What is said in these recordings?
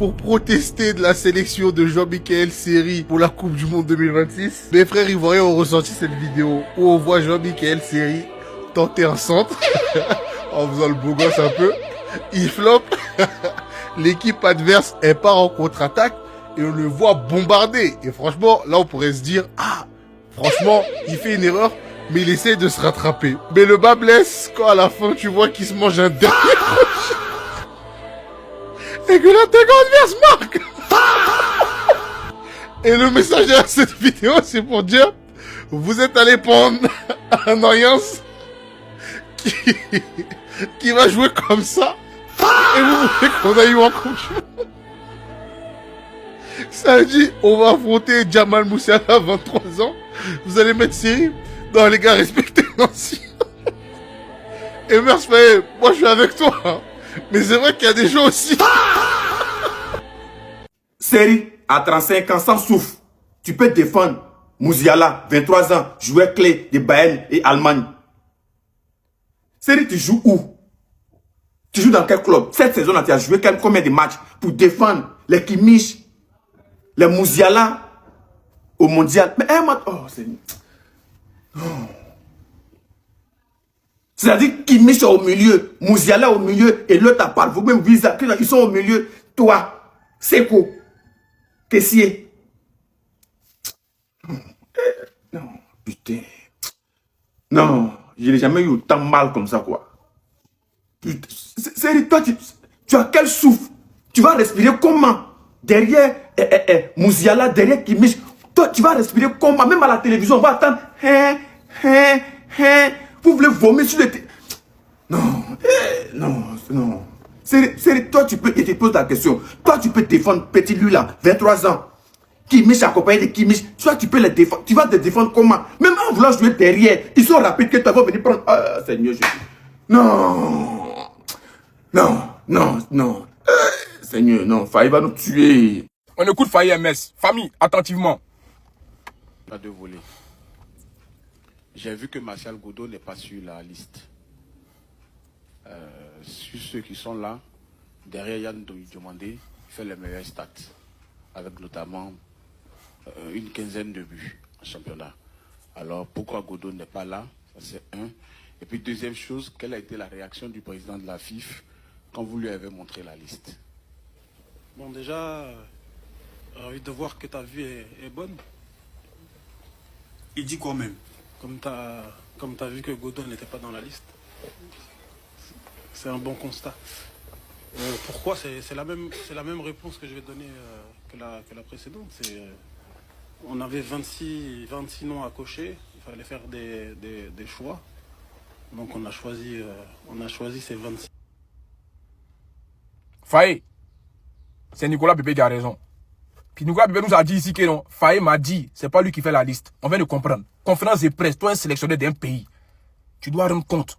pour protester de la sélection de Jean-Michel Seri pour la Coupe du Monde 2026. Mes frères ivoiriens ont ressenti cette vidéo où on voit Jean-Michel Seri tenter un centre en faisant le beau gosse un peu. Il floppe. L'équipe adverse, elle part en contre-attaque et on le voit bombarder. Et franchement, là on pourrait se dire, ah, franchement, il fait une erreur, mais il essaie de se rattraper. Mais le bas blesse quand à la fin tu vois qu'il se mange un dernier crochet et que l'attaquant adverse marque. Et le message de cette vidéo, c'est pour dire, vous êtes allé prendre un Orience qui va jouer comme ça. Et vous voulez qu'on aille en coupe. Ça dit, on va affronter Jamal Moussiala, 23 ans. Vous allez mettre Seri. Non, les gars, respectez Nancy. Et Mers fait, moi je suis avec toi. Hein. Mais c'est vrai qu'il y a des gens aussi. Seri, à 35 ans, sans souffle. Tu peux défendre Moussiala, 23 ans, joueur clé de Bayern et Allemagne. Seri, tu joues où? Tu joues dans quel club? Cette saison-là, tu as joué combien de matchs pour défendre les Kimmich, les Moussiala au mondial? Mais un match, oh, c'est... Oh. C'est-à-dire Kimmich au milieu, Moussiala au milieu et l'autre à part. Vous-même, Visa, ils sont au milieu. Toi, Seko, Kessier. Non, putain. Non, je n'ai jamais eu autant mal comme ça, quoi. C'est toi, tu as quel souffle? Tu vas respirer comment? Derrière Moussiala, derrière Kimmich. Toi, tu vas respirer comment? Même à la télévision, on va attendre. Vous voulez vomir sur le... Non, non. C'est toi, tu peux... Et tu poses la question. Toi, tu peux défendre petit lui là, 23 ans. Kimmich accompagné de Kimmich. Toi, tu peux les défendre. Tu vas te défendre comment? Même en voulant jouer derrière, ils sont rapides que toi, vas venir prendre... Ah, Seigneur Jésus. Non. Seigneur, non. Faye va nous tuer. On écoute Faye MS. Famille, attentivement. Pas de voler. J'ai vu que Martial Godot n'est pas sur la liste. Sur ceux qui sont là, derrière Yann Diomandé, il fait les meilleurs stats. Avec notamment une quinzaine de buts en championnat. Alors pourquoi Godot n'est pas là? Ça c'est un. Et puis deuxième chose, quelle a été la réaction du président de la FIF quand vous lui avez montré la liste? Bon, déjà, envie de voir que ta vue est bonne. Il dit quoi même? Comme tu as vu que Godot n'était pas dans la liste. C'est un bon constat. Pourquoi? C'est la même réponse que je vais donner que la précédente. On avait 26 noms à cocher. Il fallait faire des choix. Donc on a choisi ces 26. Faye, c'est Nicolas Bébé qui a raison. Puis Nicolas Bébé nous a dit ici que non, Faye m'a dit, c'est pas lui qui fait la liste. On vient de comprendre. Conférence de presse, toi un sélectionneur d'un pays, tu dois rendre compte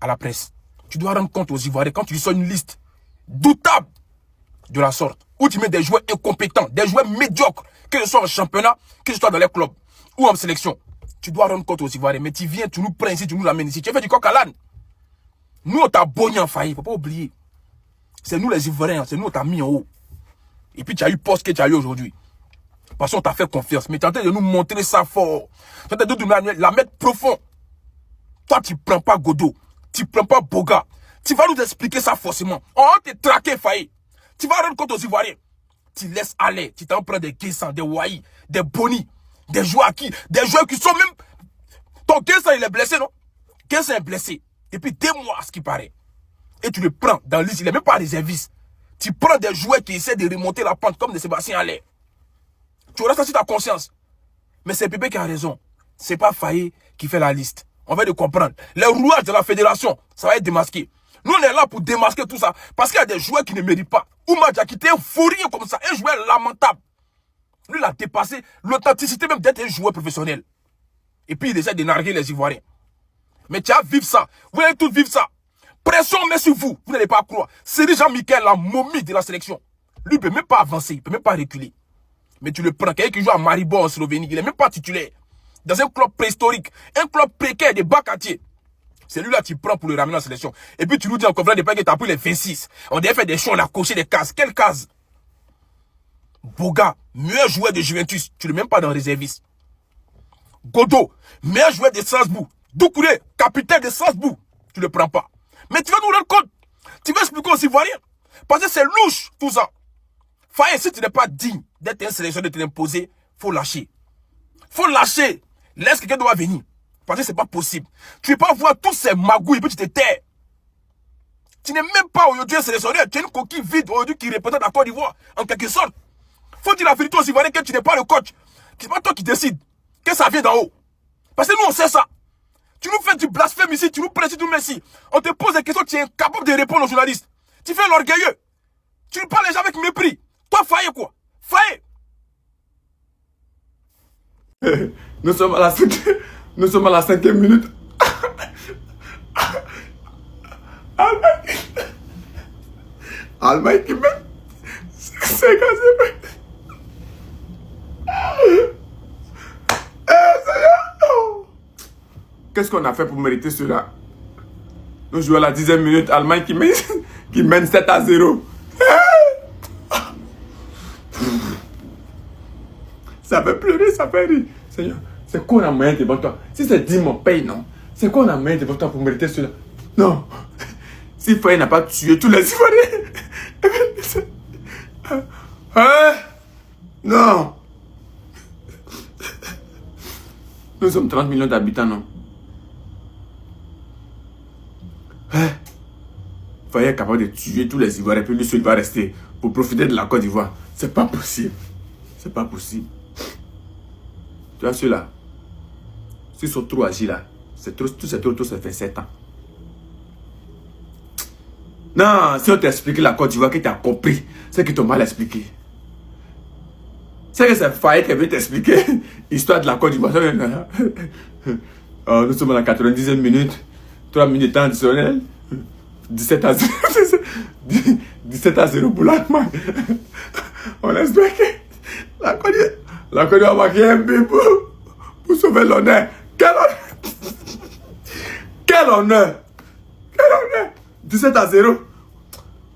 à la presse. Tu dois rendre compte aux Ivoiriens quand tu sors une liste doutable de la sorte, où tu mets des joueurs incompétents, des joueurs médiocres, que ce soit en championnat, que ce soit dans les clubs ou en sélection. Tu dois rendre compte aux Ivoiriens. Mais tu viens, tu nous prends ici, tu nous l'amènes ici. Tu fais du coq à l'âne. Nous, on t'a bogné en faillite. Faut pas oublier. C'est nous les Ivoiriens. C'est nous, on t'a mis en haut. Et puis, tu as eu poste que tu as eu aujourd'hui. Parce qu'on t'a fait confiance. Mais tu es en train de nous montrer ça fort. Tu es en train de nous la mettre profond. Toi, tu prends pas Godot. Tu prends pas Boga. Tu vas nous expliquer ça forcément. On va te traquer, failli. Tu vas rendre compte aux Ivoiriens. Tu laisses aller. Tu t'en prends des Guessant, des Wai, des Boni, des joueurs des joueurs qui sont même... Ton Guessant, il est blessé, non? Guessant est blessé. Depuis 2 mois, à ce qui paraît. Et tu le prends dans le liste. Il n'est même pas réserviste. Tu prends des joueurs qui essaient de remonter la pente comme des Sébastien Allaire. Tu auras ça sur ta conscience. Mais c'est Pépé qui a raison. C'est pas Faye qui fait la liste. On va le comprendre. Les rouages de la fédération, ça va être démasqué. Nous, on est là pour démasquer tout ça. Parce qu'il y a des joueurs qui ne méritent pas. Oumar Diakité, un fourrier comme ça. Un joueur lamentable. Lui, il a dépassé l'authenticité même d'être un joueur professionnel. Et puis, il essaie de narguer les Ivoiriens. Mais tu as vivre ça. Vous allez tous vivre ça. Pression met sur vous. Vous n'allez pas croire. C'est Jean-Michel, la momie de la sélection. Lui, il ne peut même pas avancer. Il ne peut même pas reculer. Mais tu le prends. Quelqu'un qui joue à Maribor en Slovénie. Il n'est même pas titulaire. Dans un club préhistorique. Un club précaire de bas quartier. C'est lui là tu prends pour le ramener en sélection. Et puis tu nous dis en conférence de presse que tu as pris les 26. On devait faire des choix, on a coché des cases. Quelles cases? Boga, meilleur joueur de Juventus, tu ne le mets même pas dans réserviste. Godot, meilleur joueur de Strasbourg. Doucouré, capitaine de Strasbourg, tu ne le prends pas. Mais tu vas nous rendre compte. Tu vas expliquer aux Ivoiriens. Parce que c'est louche, tout ça. Faye, si tu n'es pas digne d'être un sélectionneur, de t'imposer, faut lâcher. Faut lâcher. Laisse quelqu'un doit venir. Parce que c'est pas possible. Tu ne peux pas voir tous ces magouilles et puis tu te tais. Tu n'es même pas aujourd'hui un sélectionneur. Tu es une coquille vide aujourd'hui qui représente la Côte d'Ivoire, en quelque sorte. Faut dire la vérité aux Ivoiriens que tu n'es pas le coach. C'est pas toi qui décide. Que ça vient d'en haut. Parce que nous, on sait ça. Tu nous fais du blasphème ici, tu nous précises tout ici. On te pose des questions, tu es incapable de répondre aux journalistes. Tu fais l'orgueilleux. Tu parles les gens avec mépris. Toi, Faye quoi? Faye. Nous sommes à la 5e minute. Allemagne qui met 5-0. Qu'est-ce qu'on a fait pour mériter cela? Nous jouons à la 10e minute, Allemagne qui mène 7-0. Ça fait pleurer, ça fait rire. Seigneur, c'est quoi la moyenne devant toi? Si c'est 10 mon paye, non? C'est quoi la moyenne devant toi pour mériter cela? Non. Si Faye n'a pas tué tous les Ivoiriens. Hein? Non. Nous sommes 30 millions d'habitants, non? Hein? Faye est capable de tuer tous les Ivoiriens, puis lui seul va rester pour profiter de la Côte d'Ivoire. C'est pas possible. C'est pas possible. Tu vois ceux-là, s'ils sont trop agiles là, c'est trop, tout ça fait 7 ans. Non, si on t'explique la Côte d'Ivoire que tu as compris, c'est qu'ils t'ont mal expliqué. C'est que c'est Faye qui veut t'expliquer l'histoire de la Côte d'Ivoire. Oh, nous sommes à la 90e minute, 3 minutes de temps additionnel, 17-0. 17-0 pour l'Allemagne. On espère que la Côte d'Ivoire va marquer un but pour sauver l'honneur. Quel honneur! Quel honneur! Quel honneur! 17-0.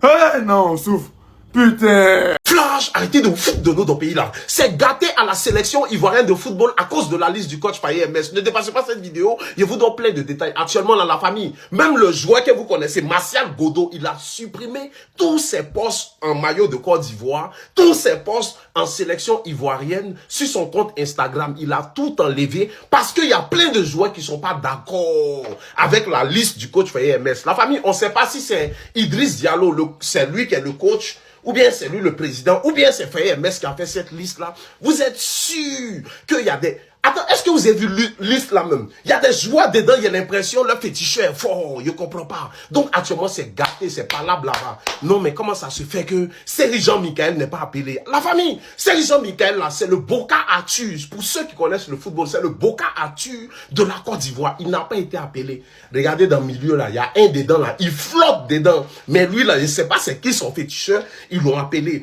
Eh non, on souffre. Putain! Flash, arrêtez de vous foutre de nous dans le pays là. C'est gâté à la sélection ivoirienne de football à cause de la liste du coach Faye MS. Ne dépassez pas cette vidéo, je vous donne plein de détails. Actuellement dans la famille, même le joueur que vous connaissez, Martial Godot, il a supprimé tous ses postes en maillot de Côte d'Ivoire, tous ses postes en sélection ivoirienne sur son compte Instagram. Il a tout enlevé parce qu'il y a plein de joueurs qui sont pas d'accord avec la liste du coach Faye MS. La famille, on ne sait pas si c'est Idriss Diallo, c'est lui qui est le coach, ou bien c'est lui le président, ou bien c'est Faye MS qui a fait cette liste-là. Vous êtes sûr qu'il y a des... Attends, est-ce que vous avez vu la liste là même? Il y a des joueurs dedans, il y a l'impression, leur féticheur est fort, je ne comprends pas. Donc actuellement, c'est gâté, c'est pas là-bas. Non, mais comment ça se fait que Seri Jean-Michel n'est pas appelé? La famille, Seri Jean-Michel là, c'est le Boca Arthur. Pour ceux qui connaissent le football, c'est le Boca Arthur de la Côte d'Ivoire. Il n'a pas été appelé. Regardez dans le milieu là, il y a un dedans là, il flotte dedans. Mais lui là, je ne sais pas c'est qui son féticheur, ils l'ont appelé.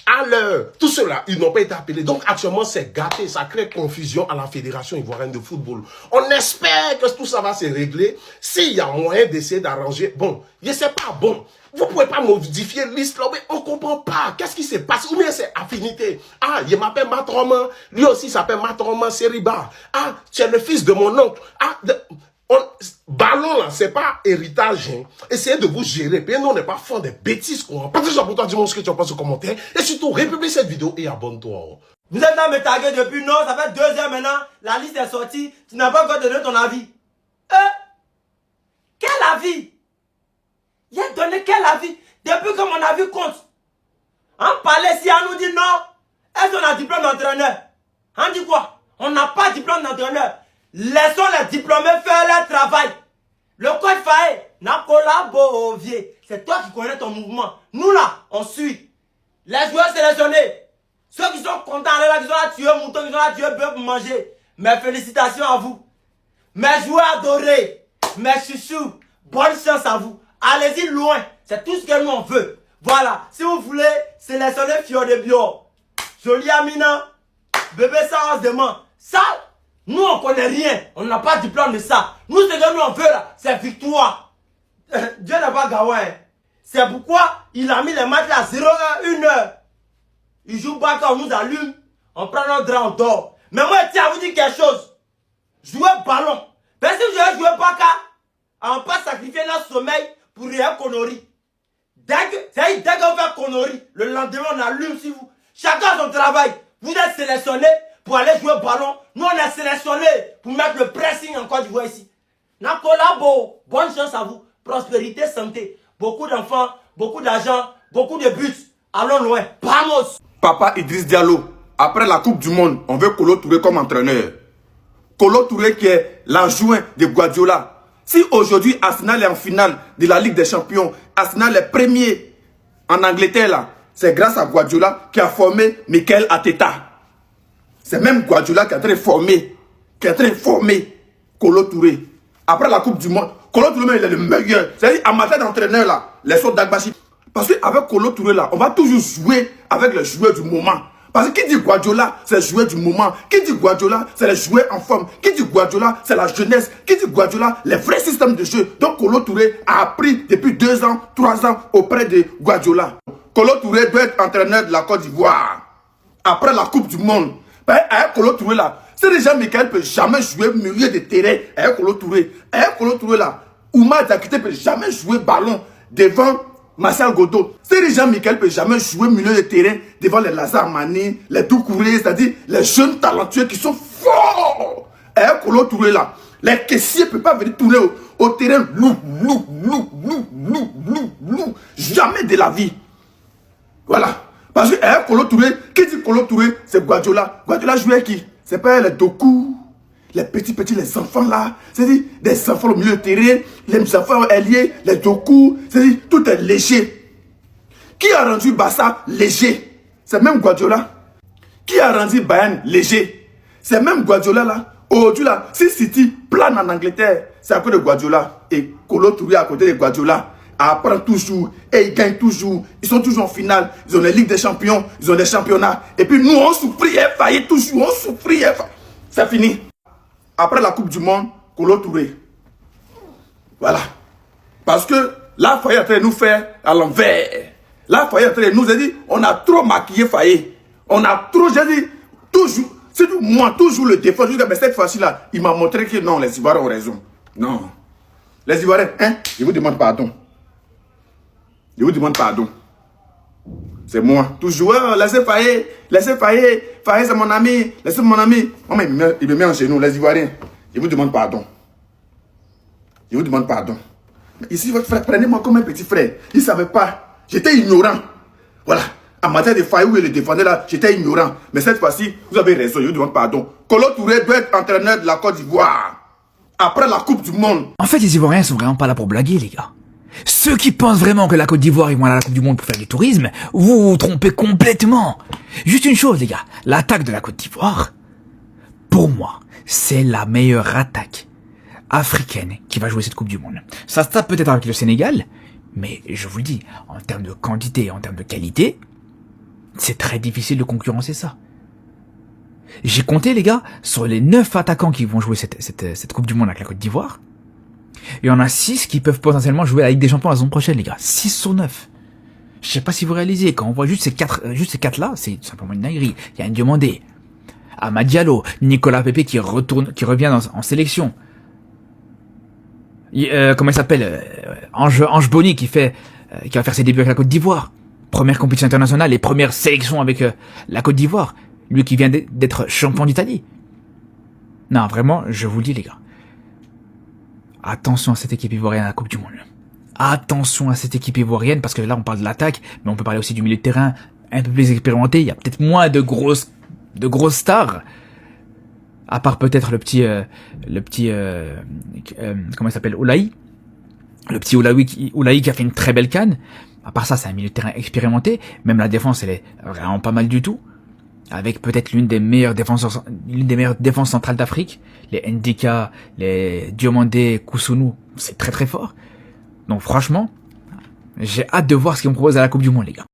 À l'heure, tout cela, ils n'ont pas été appelés. Donc actuellement, c'est gâté. Ça crée confusion à la Fédération ivoirienne de football. On espère que tout ça va se régler. S'il y a moyen d'essayer d'arranger, bon, je sais pas, bon, vous pouvez pas modifier liste là, mais on comprend pas. Qu'est-ce qui se passe? Ou bien c'est affinité. Ah, il m'appelle Matroman. Lui aussi s'appelle Matroman Seriba. Ah, tu es le fils de mon oncle. Ah, ballon là, c'est pas héritage. Hein. Essayez de vous gérer. Puis nous, on n'est pas fond des bêtises qu'on partage pour toi, dis-moi ce que tu en penses au commentaire. Et surtout, république cette vidéo et abonne-toi. Vous êtes là me taguer depuis, non, ça fait 2 heures maintenant. La liste est sortie. Tu n'as pas encore donné ton avis. Quel avis? Il a donné quel avis? Depuis que mon avis compte. On parlait si on nous dit non. Est-ce qu'on a diplôme d'entraîneur? On dit quoi? On n'a pas diplôme d'entraîneur. Laissons les diplômés faire leur travail. Le coach Faye n'a collaboré. C'est toi qui connais ton mouvement. Nous là, on suit. Les joueurs sélectionnés. Ceux qui sont contents, là, qui sont là tuer mouton, qui sont là tuer bœuf pour manger. Mes félicitations à vous. Mes joueurs adorés. Mes chouchous. Bonne chance à vous. Allez-y loin. C'est tout ce que nous on veut. Voilà. Si vous voulez sélectionner Fio de Bio. Jolie Amina. Bébé Saras demain. Ça. Nous, on connaît rien. On n'a pas de diplôme de ça. Nous, ce que nous, on veut là, c'est victoire. Dieu n'est pas gaouin. C'est pourquoi il a mis les matchs là à 0 h 1 h. Ils jouent Baka, on nous allume, on prend notre drap, on dort. Mais moi, je tiens à vous dire quelque chose. Jouer ballon. Parce que je vais jouer Baka, on peut sacrifier notre sommeil pour rien connerie. Dès qu'on fait connerie, le lendemain, on allume si vous. Chacun son travail. Vous êtes sélectionné pour aller jouer ballon. Nous, on est sélectionné pour mettre le pressing en Côte d'Ivoire ici. Nakolabo, bonne chance à vous. Prospérité, santé. Beaucoup d'enfants, beaucoup d'argent, beaucoup de buts. Allons loin. Vamos! Papa Idriss Diallo, après la Coupe du Monde, on veut Kolo Touré comme entraîneur. Kolo Touré qui est l'adjoint de Guardiola. Si aujourd'hui Arsenal est en finale de la Ligue des Champions, Arsenal est premier en Angleterre là, c'est grâce à Guardiola qui a formé Mikel Arteta. C'est même Guardiola qui a très formé, Kolo Touré. Après la Coupe du Monde, Kolo Touré il est le meilleur. C'est-à-dire en matière d'entraîneur là, les sortes d'Agbashi. Parce qu'avec Kolo Touré là, on va toujours jouer avec les joueurs du moment. Parce que qui dit Guardiola, c'est le joueur du moment. Qui dit Guardiola, c'est le joueur en forme. Qui dit Guardiola, c'est la jeunesse. Qui dit Guardiola, les vrais systèmes de jeu. Donc Kolo Touré a appris depuis 2 ans, 3 ans auprès de Guardiola. Kolo Touré doit être entraîneur de la Côte d'Ivoire. Après la Coupe du Monde. Avec Kolo Touré là, c'est déjà Michael ne peut jamais jouer milieu de terrain. Avec Kolo Touré. Avec Kolo Touré là, Oumar Diakité ne peut jamais jouer ballon devant Martial Godot. C'est Jean-Michel ne peut jamais jouer milieu de terrain devant les Lazare Mani, les Doucouré, c'est-à-dire les jeunes talentueux qui sont forts. Et Kolo Touré là, les caissiers ne peuvent pas venir tourner au terrain. Jamais de la vie. Voilà. Parce que Kolo Touré, qui dit Kolo Touré, c'est Guardiola. Guardiola jouait qui? C'est pas les Doku, les petits, les enfants là. C'est-à-dire des enfants au milieu de terrain, les enfants ailiers, les Doku. C'est-à-dire tout est léger. Qui a rendu Barça léger? C'est même Guardiola. Qui a rendu Bayern léger? C'est même Guardiola là. Aujourd'hui là, si City plane en Angleterre, c'est à cause de Guardiola. Et Kolo Touré à côté de Guardiola apprend toujours et ils gagnent toujours. Ils sont toujours en finale. Ils ont les Ligues des Champions, ils ont les championnats. Et puis nous on souffrit et faillit toujours. On souffrit et faillit. C'est fini. Après la Coupe du Monde, Kolo Touré. Voilà. Parce que là, Faye est en train de nous faire à l'envers. Là, Faye est en train de nous dire, on a trop maquillé Faye. On a trop, j'ai dit, toujours, c'est moi, toujours le défense. Mais cette fois-ci là, il m'a montré que non, les Ivoiriens ont raison. Non. Les Ivoiriens, hein, je vous demande pardon. Je vous demande pardon. C'est moi. Toujours, laissez Faye. Laissez Faye. Faye, c'est mon ami. Laissez mon ami. Oh, mais il me met en genou, les Ivoiriens. Je vous demande pardon. Je vous demande pardon. Mais ici, votre frère, prenez-moi comme un petit frère. Il ne savait pas. J'étais ignorant. Voilà. En matière de Faye, où il le défendait là, j'étais ignorant. Mais cette fois-ci, vous avez raison. Je vous demande pardon. Kolo Touré doit être entraîneur de la Côte d'Ivoire. Après la Coupe du Monde. En fait, les Ivoiriens sont vraiment pas là pour blaguer, les gars. Ceux qui pensent vraiment que la Côte d'Ivoire, ils vont aller à la Coupe du Monde pour faire du tourisme, vous vous trompez complètement. Juste une chose, les gars. L'attaque de la Côte d'Ivoire, pour moi, c'est la meilleure attaque africaine qui va jouer cette Coupe du Monde. Ça se tape peut-être avec le Sénégal, mais je vous le dis, en termes de quantité, en termes de qualité, c'est très difficile de concurrencer ça. J'ai compté, les gars, sur les 9 attaquants qui vont jouer cette Coupe du Monde avec la Côte d'Ivoire. Il y en a 6 qui peuvent potentiellement jouer à la Ligue des Champions la saison prochaine, les gars. 6 sur 9. Je sais pas si vous réalisez, quand on voit juste ces 4 là, c'est simplement une dinguerie. Il y a un Diomandé, Amad Diallo, Nicolas Pepe qui revient en sélection. Comment il s'appelle, Ange Bonny qui va faire ses débuts avec la Côte d'Ivoire. Première compétition internationale et première sélection avec la Côte d'Ivoire. Lui qui vient d'être champion d'Italie. Non, vraiment, je vous le dis, les gars. Attention à cette équipe ivoirienne à la Coupe du Monde. Attention à cette équipe ivoirienne, parce que là, on parle de l'attaque, mais on peut parler aussi du milieu de terrain un peu plus expérimenté. Il y a peut-être moins de grosses stars. À part peut-être le petit comment il s'appelle, Oulaï. Le petit Oulaï qui a fait une très belle CAN. À part ça, c'est un milieu de terrain expérimenté. Même la défense, elle est vraiment pas mal du tout. Avec peut-être l'une des meilleures défenses centrales d'Afrique. Les Ndika, les Diomandé, Koussounou, c'est très très fort. Donc franchement, j'ai hâte de voir ce qu'ils me proposent à la Coupe du Monde, les gars.